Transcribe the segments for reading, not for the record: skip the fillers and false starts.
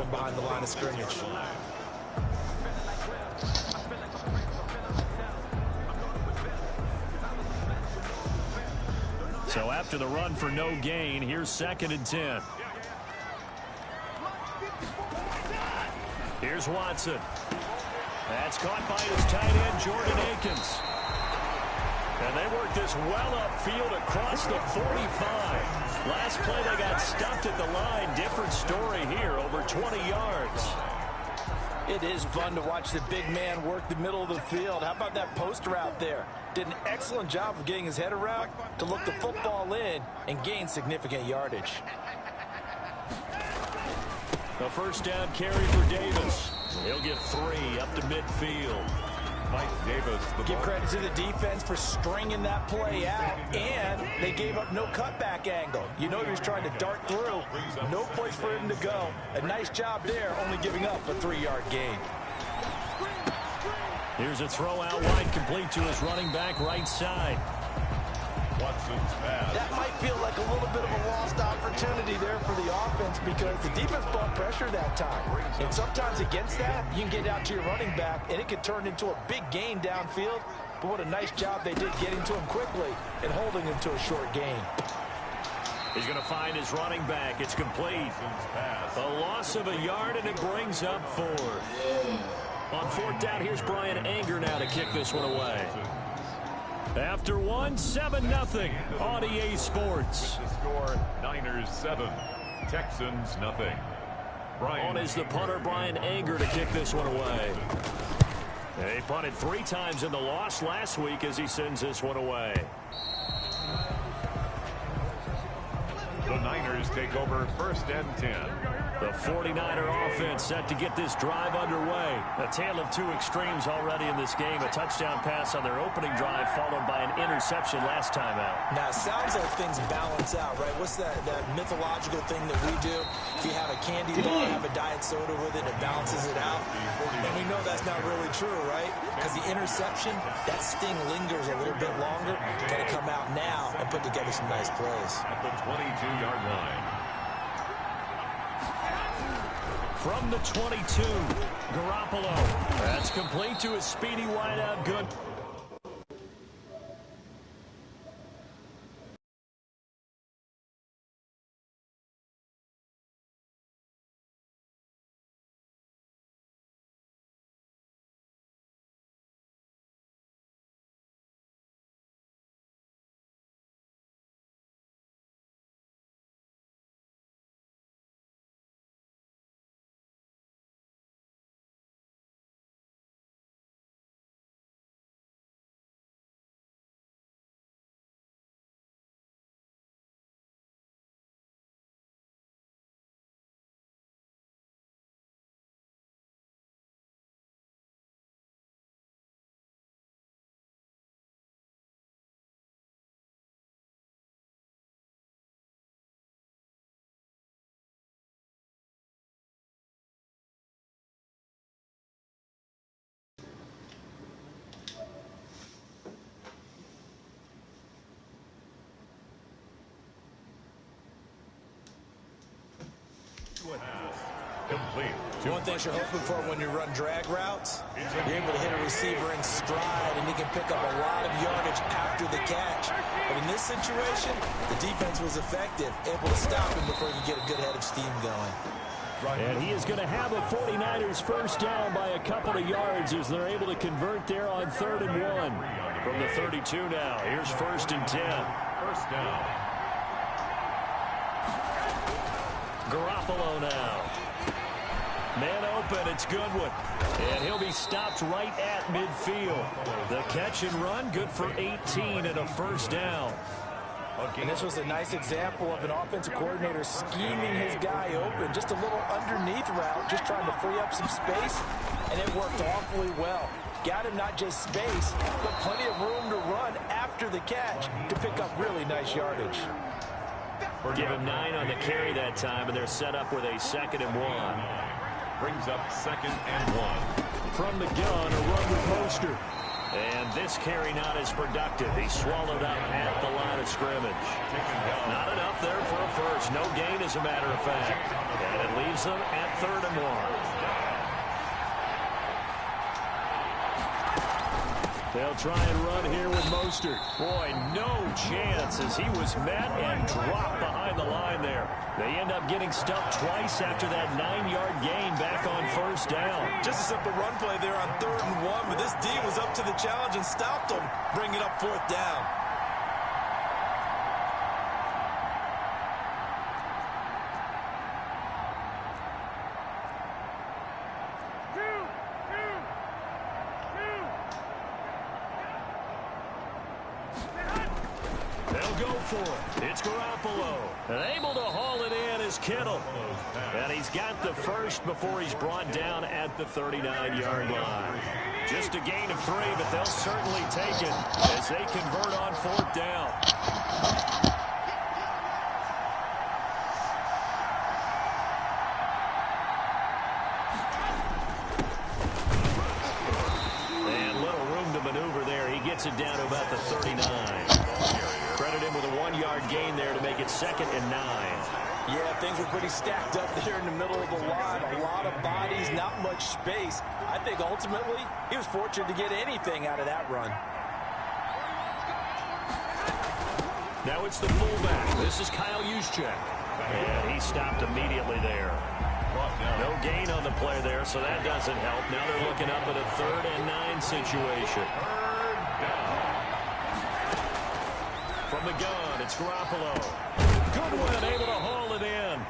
him behind the line of scrimmage. So after the run for no gain, here's 2nd and 10. Here's Watson. That's caught by his tight end, Jordan Akins. And they work this well upfield across the 45. Last play, they got stuffed at the line. Different story here, over 20 yards. It is fun to watch the big man work the middle of the field. How about that post route there? Did an excellent job of getting his head around to look the football in and gain significant yardage. A first down carry for Davis. He'll get 3 up to midfield. Mike Davis. Give credit to the defense for stringing that play out, and they gave up no cutback angle. You know he was trying to dart through. No place for him to go. A nice job there, only giving up a 3-yard gain. Here's a throw out wide, complete to his running back right side. Watson's pass. That might feel like a little bit of a lost opportunity there for the offense because the defense brought pressure that time. And sometimes against that, you can get out to your running back, and it could turn into a big gain downfield. But what a nice job they did getting to him quickly and holding him to a short gain. He's going to find his running back. It's complete. A loss of a yard, and it brings up 4. On 4th down, here's Brian Anger now to kick this one away. After 1, 7-0 on EA Sports. The score, Niners 7, Texans nothing. On is the punter, Brian Anger, to kick this one away. He punted 3 times in the loss last week as he sends this one away. The Niners take over 1st and 10. The 49er offense set to get this drive underway. A tale of 2 extremes already in this game. A touchdown pass on their opening drive followed by an interception last time out. Now, it sounds like things balance out, right? What's that mythological thing that we do? If you have a candy bar, have a diet soda with it, it balances it out. And we know that's not really true, right? Because the interception, that sting lingers a little bit longer. Got to come out now and put together some nice plays. At the 22-yard line. From the 22, Garoppolo. That's complete to his speedy wideout. Good. Complete. One thing you're hoping for when you run drag routes, you're able to hit a receiver in stride, and he can pick up a lot of yardage after the catch. But in this situation, the defense was effective, able to stop him before he could get a good head of steam going. And he is going to have a 49ers first down by a couple of yards as they're able to convert there on 3rd and 1. From the 32 now, here's 1st and 10. First down. Garoppolo now. Man open, it's Goodwin. And he'll be stopped right at midfield. The catch and run, good for 18 and a first down. And this was a nice example of an offensive coordinator scheming his guy open. Just a little underneath route, just trying to free up some space, and it worked awfully well. Got him not just space, but plenty of room to run after the catch to pick up really nice yardage. Give him 9 on the carry that time, and they're set up with a 2nd and 1. Brings up 2nd and 1. From the gun, a run with Mostert. And this carry not as productive. He swallowed up at the line of scrimmage. Not enough there for a first. No gain, as a matter of fact. And it leaves them at 3rd and 1. They'll try and run here with Mostert. Boy, no chance as he was met and dropped behind the line there. They end up getting stuffed twice after that 9-yard gain back on 1st down. Just a simple run play there on 3rd and 1, but this D was up to the challenge and stopped them, bringing up 4th down. It's Garoppolo. And able to haul it in is Kittle. And he's got the first before he's brought down at the 39-yard line. Just a gain of 3, but they'll certainly take it as they convert on 4th down. And little room to maneuver there. He gets it down to about the 39. Credit him with a 1-yard gain there to make it 2nd and 9. Yeah, things were pretty stacked up there in the middle of the line. A lot of bodies, not much space. I think ultimately he was fortunate to get anything out of that run. Now it's the fullback. This is Kyle Juszczyk. And he stopped immediately there. No gain on the play there, so that doesn't help. Now they're looking up at a 3rd and 9 situation. From the gun, it's Garoppolo. Goodwin able to haul it in.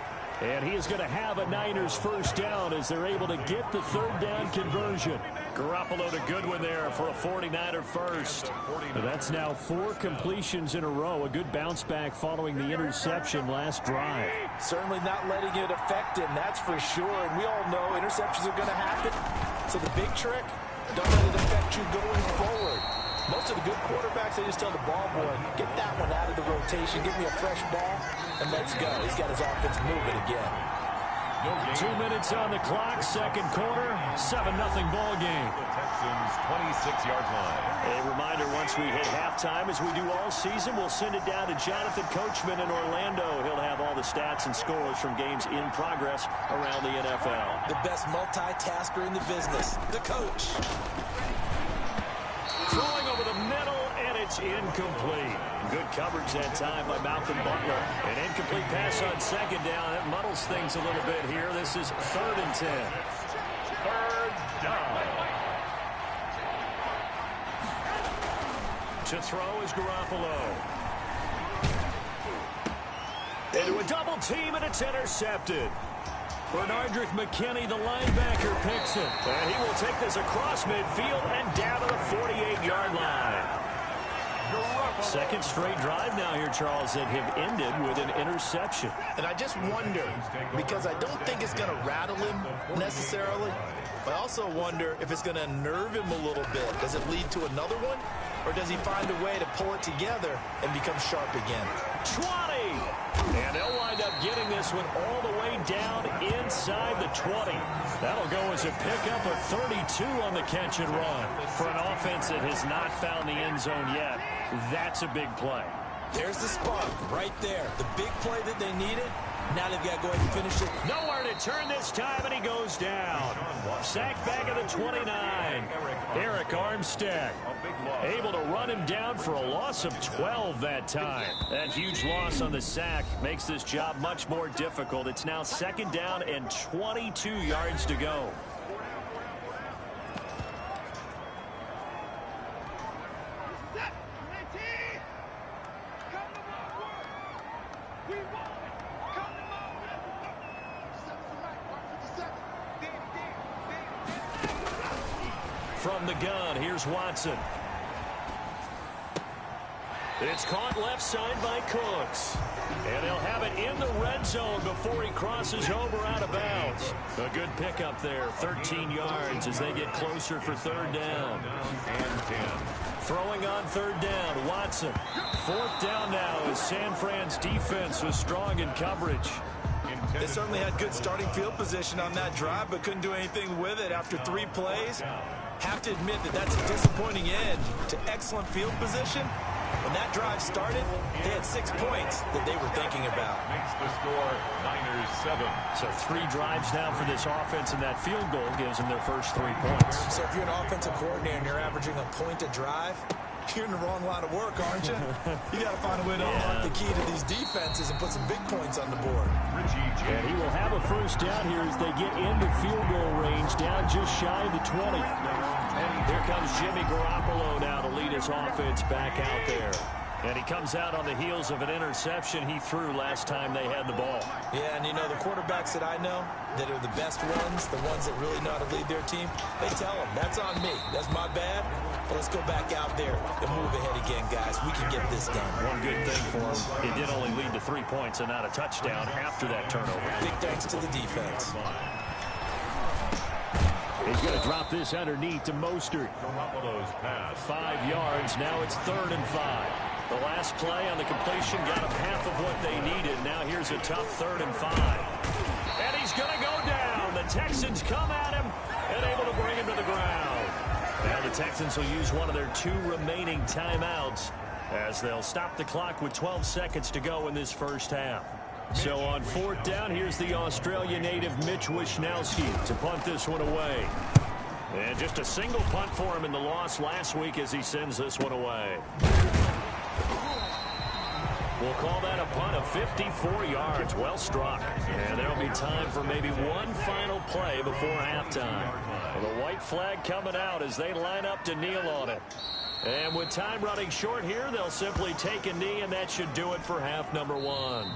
And he is going to have a Niners first down as they're able to get the 3rd down conversion. Garoppolo to Goodwin there for a 49er first. That's now 4 completions in a row. A good bounce back following the interception last drive. Certainly not letting it affect him, that's for sure. And we all know interceptions are going to happen. So the big trick, don't let it affect you going forward. Most of the good quarterbacks, they just tell the ball boy, get that one out of the rotation, give me a fresh ball, and let's go. He's got his offense moving again. 2 minutes on the clock, 2nd quarter, 7-0 ball game. The Texans' 26-yard line. A reminder, once we hit halftime, as we do all season, we'll send it down to Jonathan Coachman in Orlando. He'll have all the stats and scores from games in progress around the NFL. The best multitasker in the business, the coach. Throwing over the middle, and it's incomplete. Good coverage that time by Malcolm Butler. An incomplete pass on 2nd down. That muddles things a little bit here. This is 3rd and 10. 3rd down. To throw is Garoppolo. Into a double team, and it's intercepted. Bernardrick McKinney, the linebacker, picks it. And he will take this across midfield and down to the 48-yard line. 2nd straight drive now here, Charles, that have ended with an interception. And I just wonder, because I don't think it's going to rattle him necessarily, but I also wonder if it's going to unnerve him a little bit. Does it lead to another one? Or does he find a way to pull it together and become sharp again? 20! And they'll wind up getting this one all the way down inside the 20. That'll go as a pickup of 32 on the catch and run. For an offense that has not found the end zone yet, that's a big play. There's the spark right there. The big play that they needed. Now they've got to go ahead and finish it. Nowhere to turn this time, and he goes down. Sacked back at the 29. Eric Armstead able to run him down for a loss of 12 that time. That huge loss on the sack makes this job much more difficult. It's now 2nd down and 22 yards to go. From the gun, here's Watson. It's caught left side by Cooks. And they'll have it in the red zone before he crosses over out of bounds. A good pickup there, 13 yards as they get closer for 3rd down. And 10. Throwing on 3rd down, Watson. 4th down now as San Fran's defense was strong in coverage. They certainly had good starting field position on that drive, but couldn't do anything with it after 3 plays. Have to admit that that's a disappointing end to excellent field position. When that drive started, they had 6 points that they were thinking about. Makes the score Niners 7. So 3 drives now for this offense, and that field goal gives them their first 3 points. So if you're an offensive coordinator and you're averaging a point a drive, you're in the wrong line of work, aren't you? You got to find a way to unlock the key to these defenses and put some big points on the board. And he will have a first down here as they get into field goal range, down just shy of the 20. Here comes Jimmy Garoppolo now to lead his offense back out there. And he comes out on the heels of an interception he threw last time they had the ball. Yeah, and you know, the quarterbacks that I know that are the best ones, the ones that really know how to lead their team, they tell them, that's on me. That's my bad. But let's go back out there and move ahead again, guys. We can get this done. One good thing for him, it did only lead to 3 points and not a touchdown after that turnover. Big thanks to the defense. He's going to drop this underneath to Mostert. 5 yards. Now it's 3rd and 5. The last play on the completion got him half of what they needed. Now here's a tough 3rd and 5. And he's going to go down. The Texans come at him and able to bring him to the ground. Now the Texans will use one of their 2 remaining timeouts as they'll stop the clock with 12 seconds to go in this first half. So on 4th down, here's the Australia native Mitch Wishnowsky to punt this one away. And just a single punt for him in the loss last week as he sends this one away. We'll call that a punt of 54 yards. Well struck. And there'll be time for maybe one final play before halftime. The white flag coming out as they line up to kneel on it. And with time running short here, they'll simply take a knee, and that should do it for half number 1.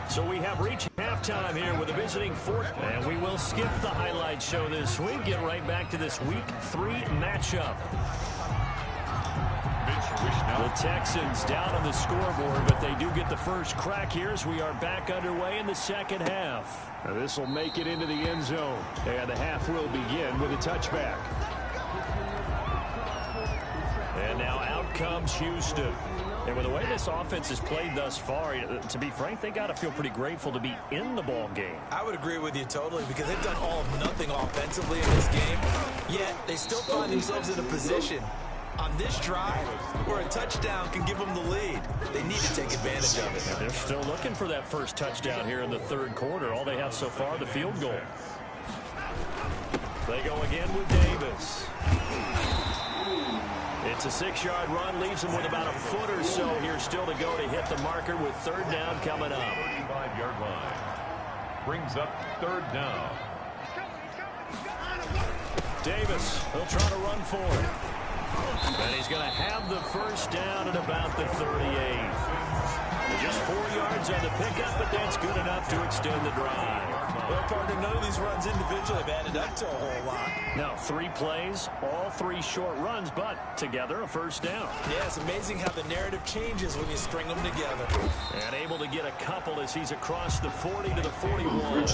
So we have reached halftime here with a visiting 4th. And we will skip the highlight show this week. Get right back to this Week 3 matchup. The Texans down on the scoreboard, but they do get the first crack here as we are back underway in the second half. Now this will make it into the end zone. And the half will begin with a touchback. And now out comes Houston. And with the way this offense has played thus far, to be frank, they got to feel pretty grateful to be in the ball game. I would agree with you totally because they've done all of nothing offensively in this game. Yet they still find themselves in a position on this drive where a touchdown can give them the lead. They need to take advantage of it. And they're still looking for that first touchdown here in the 3rd quarter. All they have so far, the field goal. They go again with Davis. It's a 6-yard run, leaves him with about a foot or so here still to go to hit the marker with 3rd down coming up. 35-yard line. Brings up 3rd down. Davis, he'll try to run for it. And he's going to have the first down at about the 38. Just 4 yards on the pickup, but that's good enough to extend the drive. Well, partner, none of these runs individually have added up to a whole lot. Now, 3 plays, all 3 short runs, but together a first down. Yeah, it's amazing how the narrative changes when you string them together. And able to get a couple as he's across the 40 to the 41.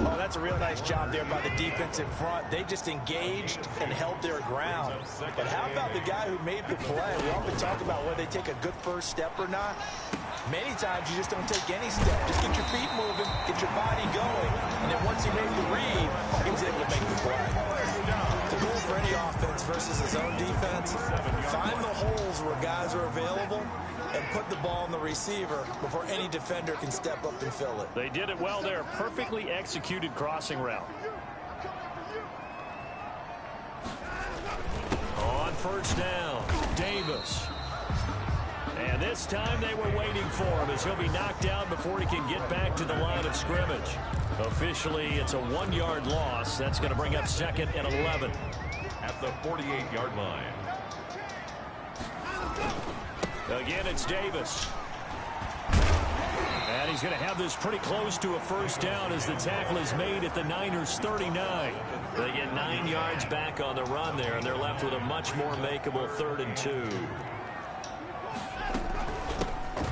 Oh, that's a real nice job there by the defense in front. They just engaged and held their ground. But how about the guy who made the play? We often talk about whether they take a good first step or not. Many times you just don't take any step. Just get your feet moving, get your body going, and then once he made the read, he was able to make the play. The goal for any offense versus his own defense, find the holes where guys are available and put the ball on the receiver before any defender can step up and fill it. They did it well there. Perfectly executed crossing route. On first down, Davis. And this time they were waiting for him as he'll be knocked out before he can get back to the line of scrimmage. Officially, it's a 1-yard loss. That's going to bring up 2nd and 11. At the 48-yard line. Again, it's Davis. And he's going to have this pretty close to a first down as the tackle is made at the Niners' 39. They get 9 yards back on the run there, and they're left with a much more makeable 3rd and 2.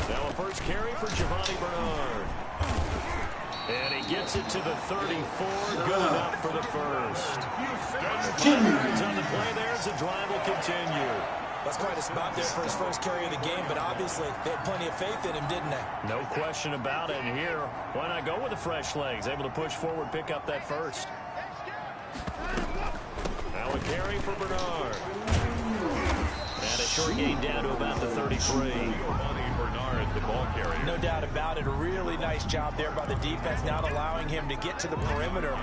Now a first carry for Giovanni Bernard. And he gets it to the 34. Good enough for the first. 5 yards on the play there as the drive will continue. That's quite a spot there for his first carry of the game, but obviously they had plenty of faith in him, didn't they? No question about it. And here, why not go with the fresh legs? Able to push forward, pick up that first. Now a carry for Bernard. And a short gain down to about the 33. Bernard, the ball carrier. No doubt about it. A really nice job there by the defense, not allowing him to get to the perimeter.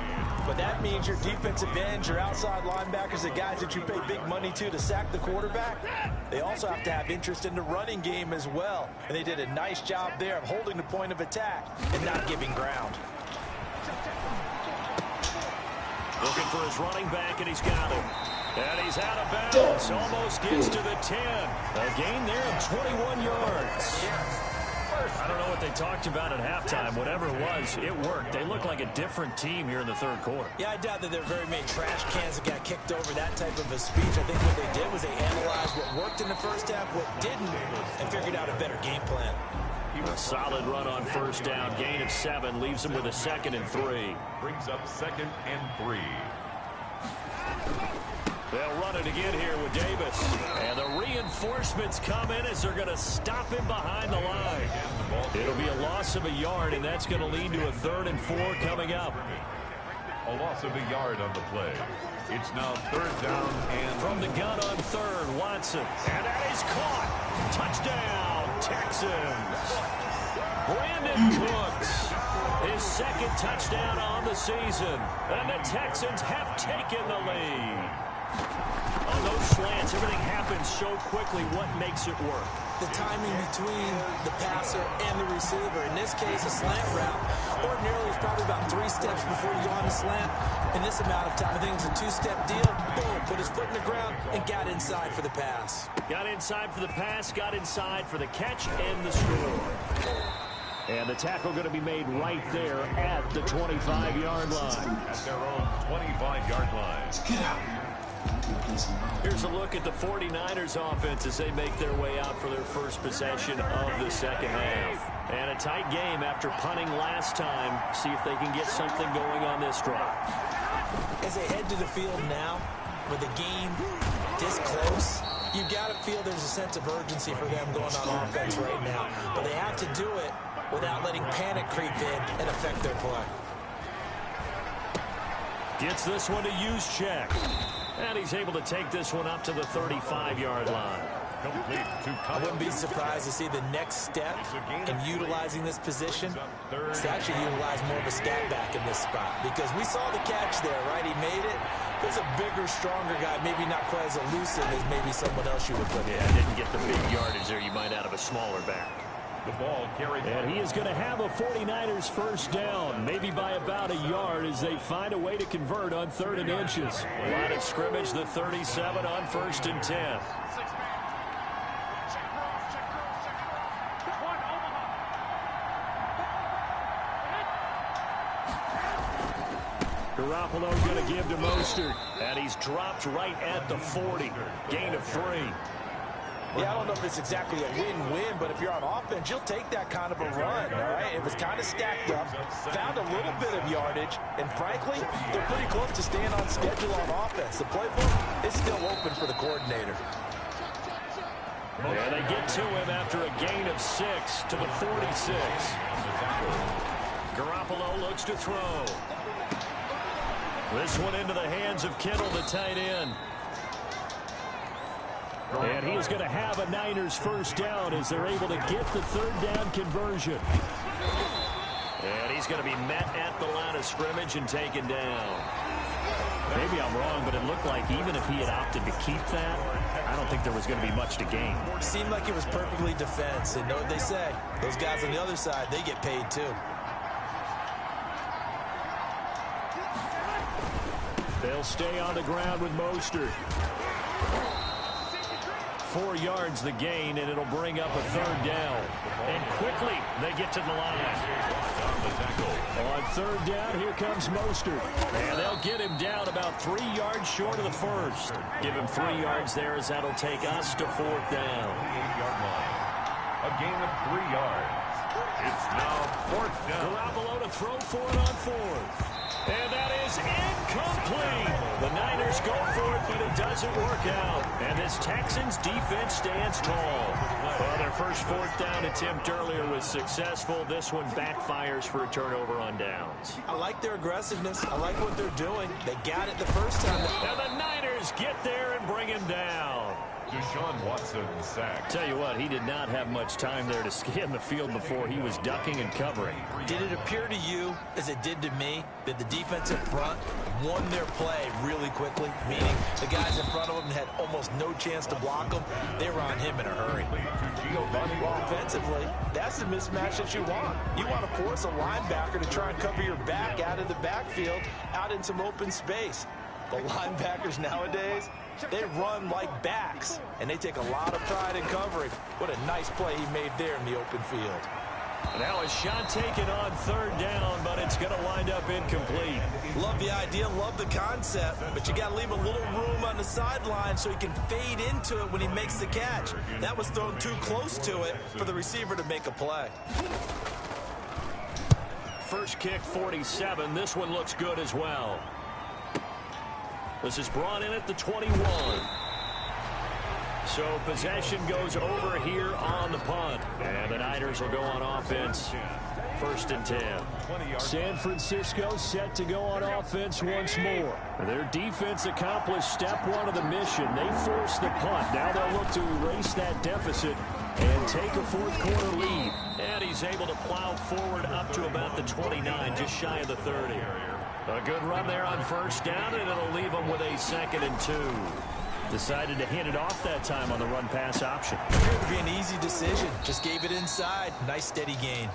But that means your defensive ends, your outside linebackers, the guys that you pay big money to sack the quarterback, they also have to have interest in the running game as well. And they did a nice job there of holding the point of attack and not giving ground. Looking for his running back, and he's got him. And he's out of bounds. Almost gets to the 10. A gain there of 21 yards. I don't know what they talked about at halftime. Whatever it was, it worked. They look like a different team here in the third quarter. Yeah, I doubt that there are very many trash cans that got kicked over, that type of a speech. I think what they did was they analyzed what worked in the first half, what didn't, and figured out a better game plan. A solid run on first down. Gain of 7 leaves him with a 2nd and 3. Brings up 2nd and 3. They'll run it again here with Davis. And the reinforcements come in as they're going to stop him behind the line. It'll be a loss of a yard, and that's going to lead to a 3rd and 4 coming up. A loss of a yard on the play. It's now 3rd down and... From the gun on 3rd, Watson. And that is caught. Touchdown, Texans. Brandon Cooks. His 2nd touchdown on the season. And the Texans have taken the lead. On those slants, everything happens so quickly. What makes it work? The timing between the passer and the receiver. In this case, a slant route. Ordinarily, it's probably about 3 steps before you go on the slant. In this amount of time, I think it's a 2-step deal. Boom, put his foot in the ground and got inside for the pass. Got inside for the pass, got inside for the catch and the score. And the tackle going to be made right there at the 25-yard line. At their own 25-yard line. Here's a look at the 49ers offense as they make their way out for their first possession of the second half. And a tight game after punting last time. See if they can get something going on this drive. As they head to the field now, with the game this close, you've got to feel there's a sense of urgency for them going on offense right now. But they have to do it without letting panic creep in and affect their play. Gets this one to use check. And he's able to take this one up to the 35-yard line. Complete to I wouldn't be surprised to see the next step in utilizing this position is to actually utilize more of a scat back in this spot. Because we saw the catch there, right? He made it. There's a bigger, stronger guy, maybe not quite as elusive as maybe someone else you would put in. Yeah, didn't get the big yardage there you might out of a smaller back. the ball carried. And he is going to have a 49ers first down, maybe by about a yard as they find a way to convert on 3rd and inches. Line of scrimmage, the 37 on 1st and 10. Garoppolo going to give to Mostert, and he's dropped right at the 40. Gain of 3. Yeah, I don't know if it's exactly a win-win, but if you're on offense, you'll take that kind of a run, all right? It was kind of stacked up, found a little bit of yardage, and frankly, they're pretty close to staying on schedule on offense. The playbook is still open for the coordinator. And they get to him after a gain of 6 to the 46. Garoppolo looks to throw. This one into the hands of Kittle, the tight end. And he's going to have a Niners first down as they're able to get the 3rd down conversion. And he's going to be met at the line of scrimmage and taken down. Maybe I'm wrong, but it looked like even if he had opted to keep that, I don't think there was going to be much to gain. Seemed like it was perfectly defense. And know what they say, those guys on the other side, they get paid too. They'll stay on the ground with Mostert. 4 yards the gain, and it'll bring up a 3rd down. And quickly, they get to the line. On 3rd down, here comes Mostert. And they'll get him down about 3 yards short of the first. Give him 3 yards there as that'll take us to 4th down. 8-yard line. A gain of 3 yards. It's now 4th down. Garoppolo to throw for it on 4th. And that is incomplete. The Niners go for it, but it doesn't work out. And this Texans defense stands tall. Well, their first fourth down attempt earlier was successful. This one backfires for a turnover on downs. I like their aggressiveness. I like what they're doing. They got it the first time. And the Niners get there and bring him down. Deshaun Watson sacked. Tell you what, he did not have much time there to scan the field before he was ducking and covering. Did it appear to you, as it did to me, that the defense in front won their play really quickly? Meaning the guys in front of them had almost no chance to block them. They were on him in a hurry. Offensively, that's the mismatch that you want. You want to force a linebacker to try and cover your back out of the backfield, out in some open space. The linebackers nowadays, they run like backs, and they take a lot of pride in covering. What a nice play he made there in the open field. Now a shot taken on third down, but it's going to wind up incomplete. Love the idea, love the concept, but you got to leave a little room on the sideline so he can fade into it when he makes the catch. That was thrown too close to it for the receiver to make a play. First kick, 47. This one looks good as well. This is brought in at the 21. So possession goes over here on the punt. And the Niners will go on offense. First and 10. San Francisco set to go on offense once more. Their defense accomplished step one of the mission. They forced the punt. Now they'll look to erase that deficit and take a fourth quarter lead. And he's able to plow forward up to about the 29, just shy of the 30. A good run there on first down, and it'll leave them with a 2nd and 2. Decided to hand it off that time on the run-pass option. Appeared to be an easy decision. Just gave it inside. Nice steady gain.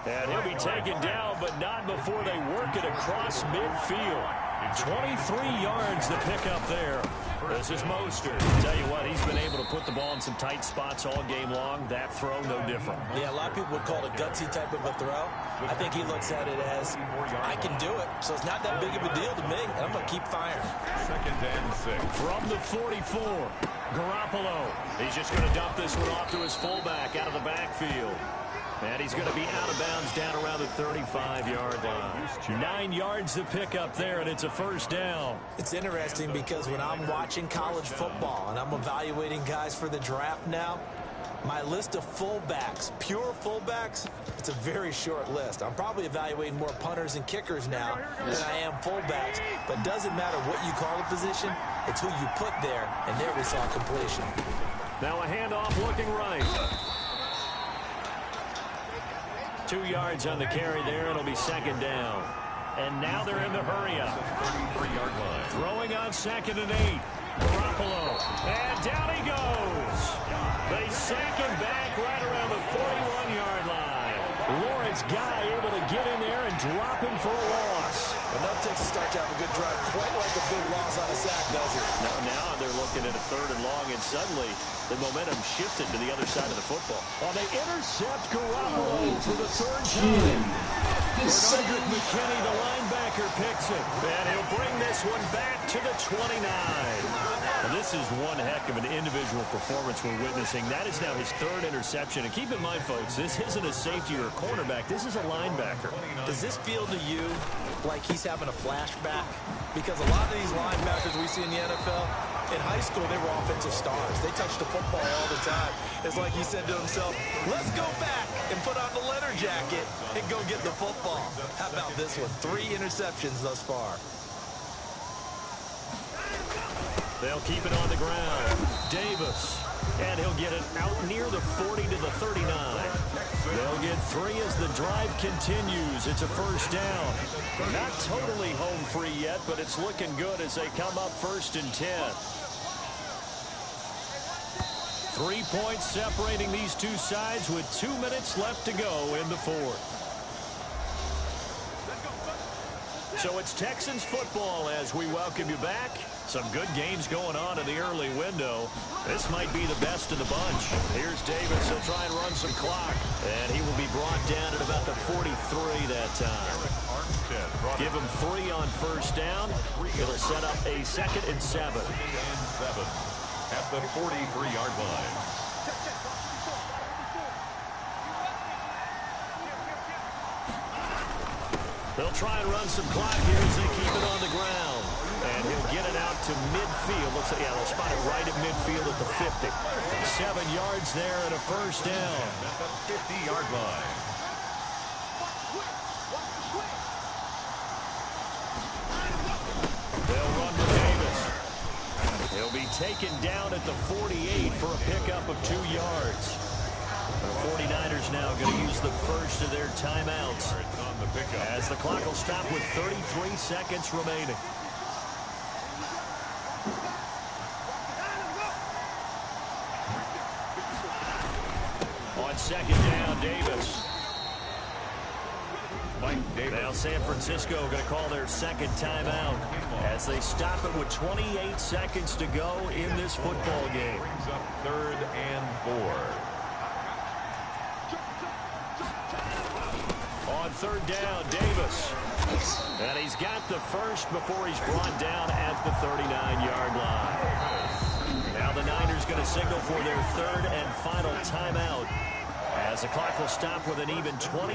And he'll be taken down, but not before they work it across midfield. 23 yards to pick up there. This is Mostert. Tell you what, he's been able to put the ball in some tight spots all game long. That throw, no different. Yeah, a lot of people would call it a gutsy type of a throw. I think he looks at it as, I can do it. So it's not that big of a deal to me. And I'm going to keep firing. 2nd and 6. From the 44, Garoppolo. He's just going to dump this one off to his fullback out of the backfield. And he's going to be out of bounds down around the 35-yard line. 9 yards to pick up there, and it's a first down. It's interesting because when I'm watching college football and I'm evaluating guys for the draft now, my list of fullbacks, pure fullbacks, it's a very short list. I'm probably evaluating more punters and kickers now than I am fullbacks. But it doesn't matter what you call a position, it's who you put there, and there we saw completion. Now a handoff looking right. 2 yards on the carry there. It'll be 2nd down. And now they're in the hurry-up. 33-yard line. Throwing on 2nd and 8. Garoppolo. And down he goes. They sank him back right around the 41-yard line. Lawrence Guy able to get in there and drop him for a loss. Enough takes to start to have a good drive. Quite like a big loss on a sack, does it? Now they're looking at a 3rd and long, and suddenly the momentum shifted to the other side of the football. Well, they intercept Garoppolo for the 3rd time. Bernard McKinney, the linebacker, picks it. And he'll bring this one back to the 29. And this is one heck of an individual performance we're witnessing. That is now his 3rd interception. And keep in mind, folks, this isn't a safety or a cornerback. This is a linebacker. Does this feel to you like he's having a flashback? Because a lot of these linebackers we see in the NFL, in high school, they were offensive stars. They touched the football all the time. It's like he said to himself, let's go back and put on the leather jacket and go get the football. How about this one? 3 interceptions thus far. They'll keep it on the ground. Davis. And he'll get it out near the 40 to the 39. They'll get 3 as the drive continues. It's a first down. Not totally home free yet, but it's looking good as they come up 1st and 10. 3 points separating these two sides with 2 minutes left to go in the 4th. So it's Texans football as we welcome you back. Some good games going on in the early window. This might be the best of the bunch. Here's Davis. He'll try and run some clock. And he will be brought down at about the 43 that time. Give him 3 on first down. It'll set up a 2nd and 7. At the 43-yard line. They'll try and run some clock here as they keep it on the ground. And he'll get it out to midfield. Looks like, yeah, they'll spot it right at midfield at the 50. 7 yards there and a first down. At the 50-yard line. They'll run with Davis. He'll be taken down at the 48 for a pickup of 2 yards. The 49ers now going to use the first of their timeouts as the clock will stop with 33 seconds remaining. On second down, Davis. Now San Francisco going to call their second timeout as they stop it with 28 seconds to go in this football game. Brings up 3rd and 4. On third down, Davis. And he's got the first before he's brought down at the 39-yard line. Now the Niners going to signal for their 3rd and final timeout as the clock will stop with an even 20.